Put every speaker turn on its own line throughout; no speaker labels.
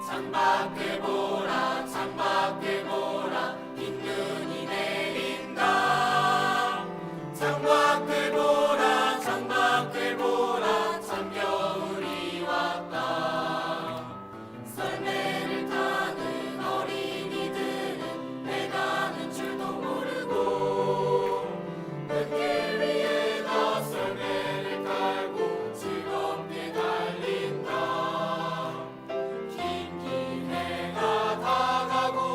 창밖을 보라 창밖을 보라 흰눈이 내린다. 창밖을 보라 창밖을 보라 참 겨울이 왔다. 썰매를 타는 어린이들은 배 가는 줄도 모르고 흙길 위에다 썰매를 깔고 즐겁게 달린다. 긴 길 해가 다가고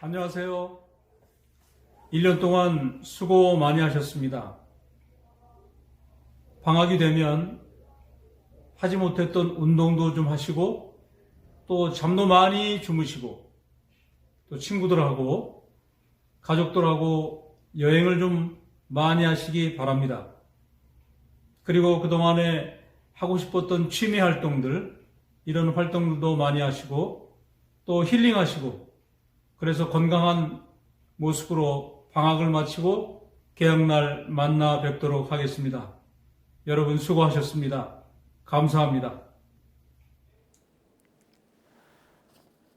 안녕하세요. 1년 동안 수고 많이 하셨습니다. 방학이 되면 하지 못했던 운동도 좀 하시고 또 잠도 많이 주무시고 또 친구들하고 가족들하고 여행을 좀 많이 하시기 바랍니다. 그리고 그동안에 하고 싶었던 취미 활동들, 이런 활동들도 많이 하시고 또 힐링하시고, 그래서 건강한 모습으로 방학을 마치고 개학날 만나 뵙도록 하겠습니다. 여러분 수고하셨습니다. 감사합니다.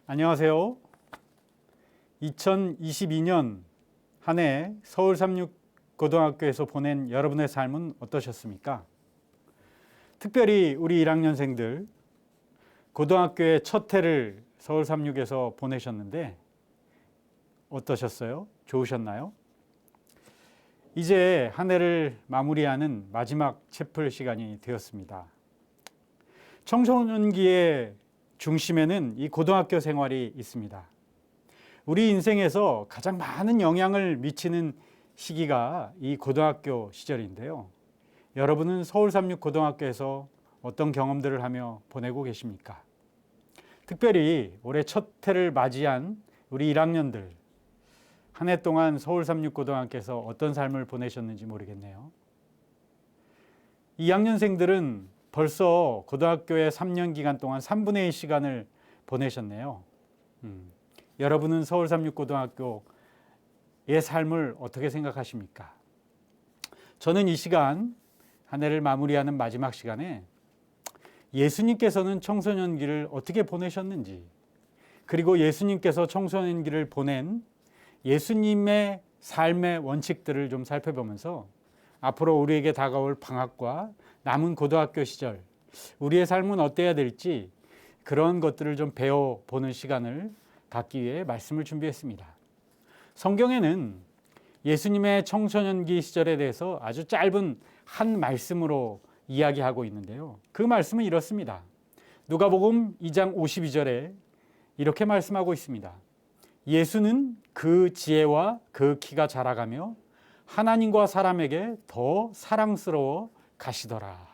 안녕하세요. 2022년 한 해 서울 삼육고등학교에서 보낸 여러분의 삶은 어떠셨습니까? 특별히 우리 1학년생들 고등학교의 첫 해를 서울 삼육에서 보내셨는데 어떠셨어요? 좋으셨나요? 이제 한 해를 마무리하는 마지막 채플 시간이 되었습니다. 청소년기의 중심에는 이 고등학교 생활이 있습니다. 우리 인생에서 가장 많은 영향을 미치는 시기가 이 고등학교 시절인데요. 여러분은 서울 삼육고등학교에서 어떤 경험들을 하며 보내고 계십니까? 특별히 올해 첫 해를 맞이한 우리 1학년들, 한 해 동안 서울 삼육고등학교에서 어떤 삶을 보내셨는지 모르겠네요. 2학년생들은 벌써 고등학교의 3년 기간 동안 3분의 1 시간을 보내셨네요. 여러분은 서울 삼육고등학교의 삶을 어떻게 생각하십니까? 저는 이 시간, 한 해를 마무리하는 마지막 시간에 예수님께서는 청소년기를 어떻게 보내셨는지, 그리고 예수님께서 청소년기를 보낸 예수님의 삶의 원칙들을 좀 살펴보면서 앞으로 우리에게 다가올 방학과 남은 고등학교 시절, 우리의 삶은 어때야 될지 그런 것들을 좀 배워보는 시간을 갖기 위해 말씀을 준비했습니다. 성경에는 예수님의 청소년기 시절에 대해서 아주 짧은 한 말씀으로 이야기하고 있는데요. 그 말씀은 이렇습니다. 누가복음 2장 52절에 이렇게 말씀하고 있습니다. 예수는 그 지혜와 그 키가 자라가며 하나님과 사람에게 더 사랑스러워 가시더라.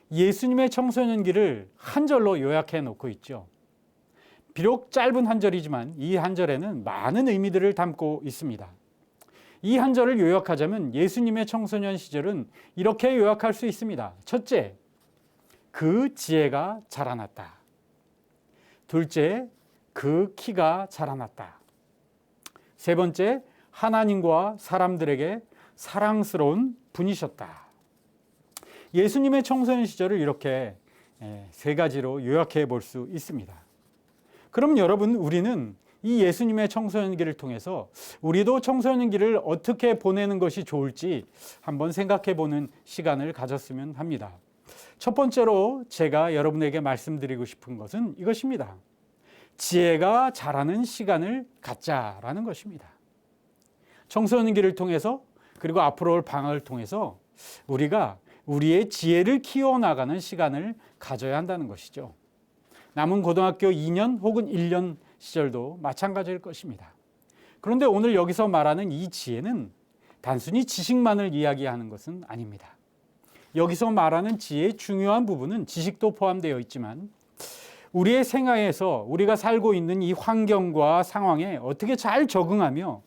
예수님의 청소년기를 한 절로 요약해 놓고 있죠. 비록 짧은 한 절이지만 이 한 절에는 많은 의미들을 담고 있습니다. 이 한 절을 요약하자면 예수님의 청소년 시절은 이렇게 요약할 수 있습니다. 첫째, 그 지혜가 자라났다. 둘째, 그 키가 자라났다. 세 번째, 하나님과 사람들에게 사랑스러운 분이셨다. 예수님의 청소년 시절을 이렇게 세 가지로 요약해 볼 수 있습니다. 그럼 여러분, 우리는 이 예수님의 청소년기를 통해서 우리도 청소년기를 어떻게 보내는 것이 좋을지 한번 생각해 보는 시간을 가졌으면 합니다. 첫 번째로 제가 여러분에게 말씀드리고 싶은 것은 이것입니다. 지혜가 자라는 시간을 갖자라는 것입니다. 청소년기를 통해서, 그리고 앞으로 올 방학을 통해서 우리가 우리의 지혜를 키워나가는 시간을 가져야 한다는 것이죠. 남은 고등학교 2년 혹은 1년 시절도 마찬가지일 것입니다. 그런데 오늘 여기서 말하는 이 지혜는 단순히 지식만을 이야기하는 것은 아닙니다. 여기서 말하는 지혜의 중요한 부분은 지식도 포함되어 있지만 우리의 생활에서 우리가 살고 있는 이 환경과 상황에 어떻게 잘 적응하며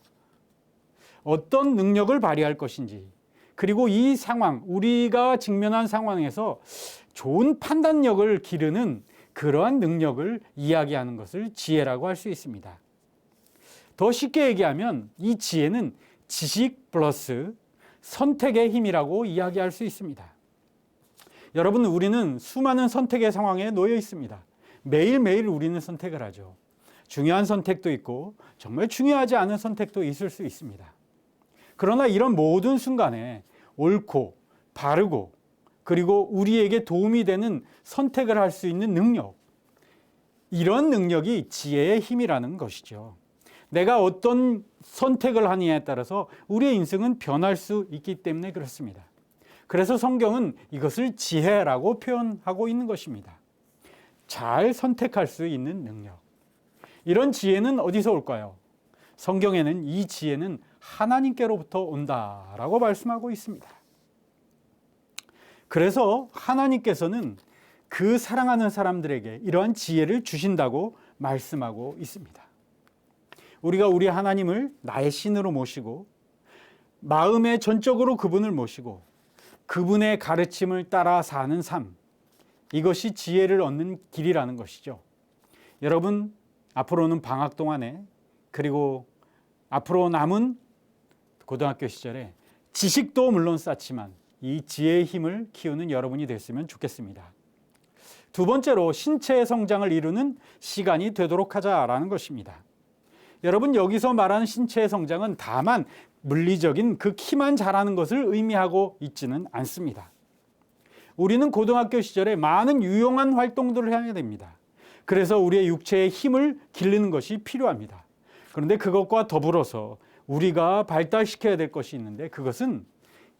어떤 능력을 발휘할 것인지, 그리고 이 상황, 우리가 직면한 상황에서 좋은 판단력을 기르는 그러한 능력을 이야기하는 것을 지혜라고 할 수 있습니다. 더 쉽게 얘기하면 이 지혜는 지식 플러스 선택의 힘이라고 이야기할 수 있습니다. 여러분, 우리는 수많은 선택의 상황에 놓여 있습니다. 매일매일 우리는 선택을 하죠. 중요한 선택도 있고 정말 중요하지 않은 선택도 있을 수 있습니다. 그러나 이런 모든 순간에 옳고 바르고 그리고 우리에게 도움이 되는 선택을 할 수 있는 능력, 이런 능력이 지혜의 힘이라는 것이죠. 내가 어떤 선택을 하느냐에 따라서 우리의 인생은 변할 수 있기 때문에 그렇습니다. 그래서 성경은 이것을 지혜라고 표현하고 있는 것입니다. 잘 선택할 수 있는 능력. 이런 지혜는 어디서 올까요? 성경에는 이 지혜는 하나님께로부터 온다라고 말씀하고 있습니다. 그래서 하나님께서는 그 사랑하는 사람들에게 이러한 지혜를 주신다고 말씀하고 있습니다. 우리가 우리 하나님을 나의 신으로 모시고 마음에 전적으로 그분을 모시고 그분의 가르침을 따라 사는 삶, 이것이 지혜를 얻는 길이라는 것이죠. 여러분, 앞으로는 방학 동안에 그리고 앞으로 남은 고등학교 시절에 지식도 물론 쌓지만 이 지혜의 힘을 키우는 여러분이 됐으면 좋겠습니다. 두 번째로 신체의 성장을 이루는 시간이 되도록 하자라는 것입니다. 여러분, 여기서 말하는 신체의 성장은 다만 물리적인 그 키만 자라는 것을 의미하고 있지는 않습니다. 우리는 고등학교 시절에 많은 유용한 활동들을 해야 됩니다. 그래서 우리의 육체의 힘을 기르는 것이 필요합니다. 그런데 그것과 더불어서 우리가 발달시켜야 될 것이 있는데 그것은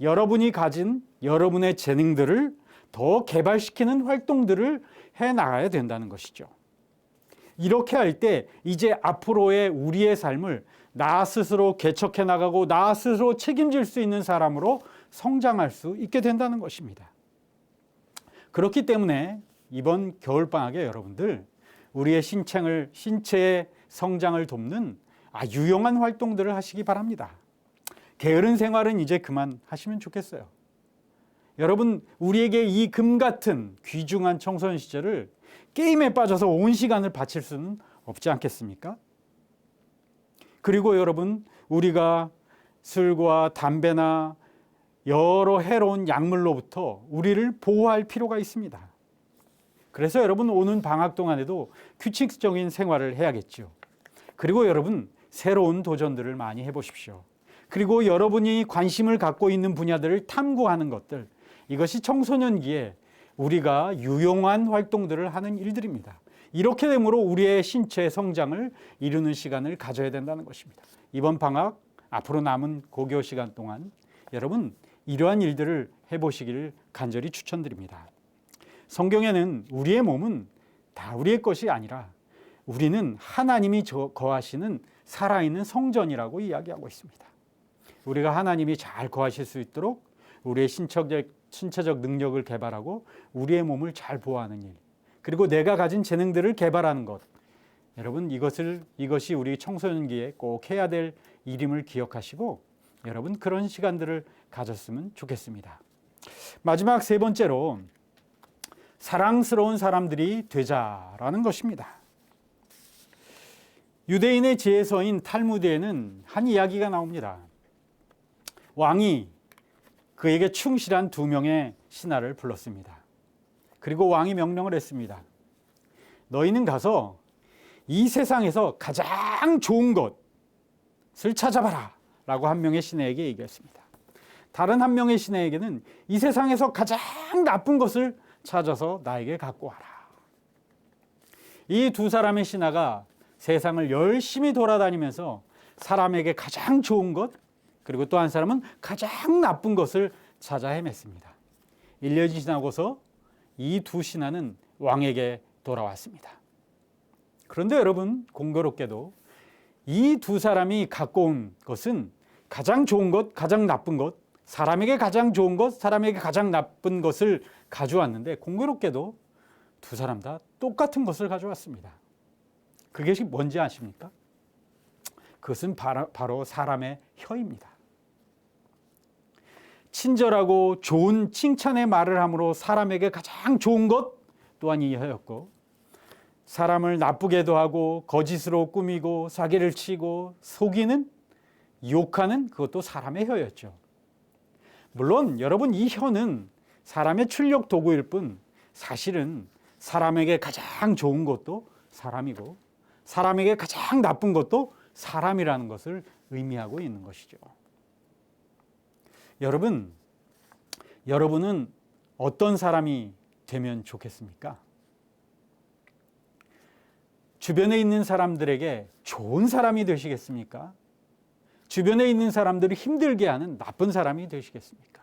여러분이 가진 여러분의 재능들을 더 개발시키는 활동들을 해 나가야 된다는 것이죠. 이렇게 할 때 이제 앞으로의 우리의 삶을 나 스스로 개척해 나가고 나 스스로 책임질 수 있는 사람으로 성장할 수 있게 된다는 것입니다. 그렇기 때문에 이번 겨울방학에 여러분들 우리의 신체의 성장을 돕는 유용한 활동들을 하시기 바랍니다. 게으른 생활은 이제 그만하시면 좋겠어요. 여러분, 우리에게 이 금 같은 귀중한 청소년 시절을 게임에 빠져서 온 시간을 바칠 수는 없지 않겠습니까? 그리고 여러분, 우리가 술과 담배나 여러 해로운 약물로부터 우리를 보호할 필요가 있습니다. 그래서 여러분, 오는 방학 동안에도 규칙적인 생활을 해야겠죠. 그리고 여러분, 새로운 도전들을 많이 해보십시오. 그리고 여러분이 관심을 갖고 있는 분야들을 탐구하는 것들, 이것이 청소년기에 우리가 유용한 활동들을 하는 일들입니다. 이렇게 되므로 우리의 신체의 성장을 이루는 시간을 가져야 된다는 것입니다. 이번 방학, 앞으로 남은 고교 시간 동안 여러분, 이러한 일들을 해보시기를 간절히 추천드립니다. 성경에는 우리의 몸은 다 우리의 것이 아니라 우리는 하나님이 거하시는 살아있는 성전이라고 이야기하고 있습니다. 우리가 하나님이 잘 거하실 수 있도록 우리의 신체적 능력을 개발하고 우리의 몸을 잘 보호하는 일, 그리고 내가 가진 재능들을 개발하는 것, 여러분, 이것이 우리 청소년기에 꼭 해야 될 일임을 기억하시고 여러분, 그런 시간들을 가졌으면 좋겠습니다. 마지막 세 번째로 사랑스러운 사람들이 되자라는 것입니다. 유대인의 지혜서인 탈무드에는 한 이야기가 나옵니다. 왕이 그에게 충실한 2명의 신하를 불렀습니다. 그리고 왕이 명령을 했습니다. 너희는 가서 이 세상에서 가장 좋은 것을 찾아봐라 라고 한 명의 신하에게 얘기했습니다. 다른 한 명의 신하에게는 이 세상에서 가장 나쁜 것을 찾아서 나에게 갖고 와라. 이 두 사람의 신하가 세상을 열심히 돌아다니면서 사람에게 가장 좋은 것, 그리고 또 한 사람은 가장 나쁜 것을 찾아 헤맸습니다. 1년이 지나고서 이 두 신하는 왕에게 돌아왔습니다. 그런데 여러분, 공교롭게도 이 두 사람이 갖고 온 것은 가장 좋은 것, 가장 나쁜 것, 사람에게 가장 좋은 것, 사람에게 가장 나쁜 것을 가져왔는데 공교롭게도 두 사람 다 똑같은 것을 가져왔습니다. 그게 뭔지 아십니까? 그것은 바로 사람의 혀입니다. 친절하고 좋은 칭찬의 말을 함으로 사람에게 가장 좋은 것 또한 이 혀였고, 사람을 나쁘게도 하고 거짓으로 꾸미고 사기를 치고 속이는, 욕하는 그것도 사람의 혀였죠. 물론 여러분, 이 혀는 사람의 출력 도구일 뿐 사실은 사람에게 가장 좋은 것도 사람이고 사람에게 가장 나쁜 것도 사람이라는 것을 의미하고 있는 것이죠. 여러분은 어떤 사람이 되면 좋겠습니까? 주변에 있는 사람들에게 좋은 사람이 되시겠습니까? 주변에 있는 사람들을 힘들게 하는 나쁜 사람이 되시겠습니까?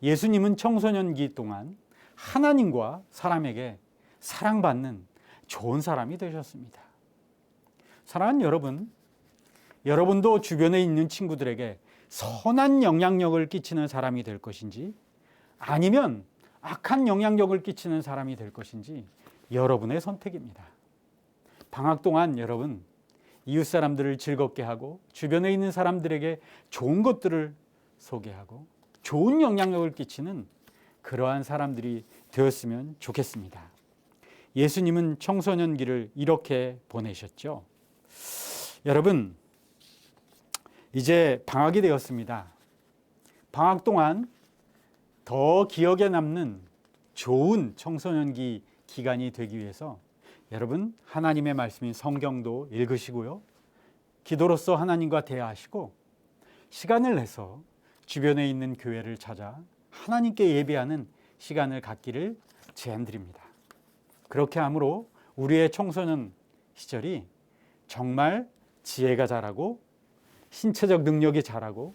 예수님은 청소년기 동안 하나님과 사람에게 사랑받는 좋은 사람이 되셨습니다. 사랑하는 여러분, 여러분도 주변에 있는 친구들에게 선한 영향력을 끼치는 사람이 될 것인지 아니면 악한 영향력을 끼치는 사람이 될 것인지 여러분의 선택입니다. 방학 동안 여러분, 이웃 사람들을 즐겁게 하고 주변에 있는 사람들에게 좋은 것들을 소개하고 좋은 영향력을 끼치는 그러한 사람들이 되었으면 좋겠습니다. 예수님은 청소년기를 이렇게 보내셨죠. 여러분, 이제 방학이 되었습니다. 방학 동안 더 기억에 남는 좋은 청소년기 기간이 되기 위해서 여러분, 하나님의 말씀인 성경도 읽으시고요. 기도로서 하나님과 대화하시고 시간을 내서 주변에 있는 교회를 찾아 하나님께 예배하는 시간을 갖기를 제안드립니다. 그렇게 함으로 우리의 청소년 시절이 정말 지혜가 자라고 신체적 능력이 자라고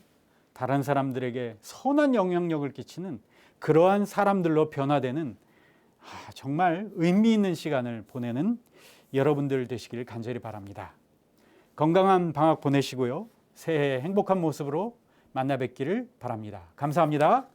다른 사람들에게 선한 영향력을 끼치는 그러한 사람들로 변화되는 정말 의미 있는 시간을 보내는 여러분들 되시기를 간절히 바랍니다. 건강한 방학 보내시고요. 새해 행복한 모습으로 만나 뵙기를 바랍니다. 감사합니다.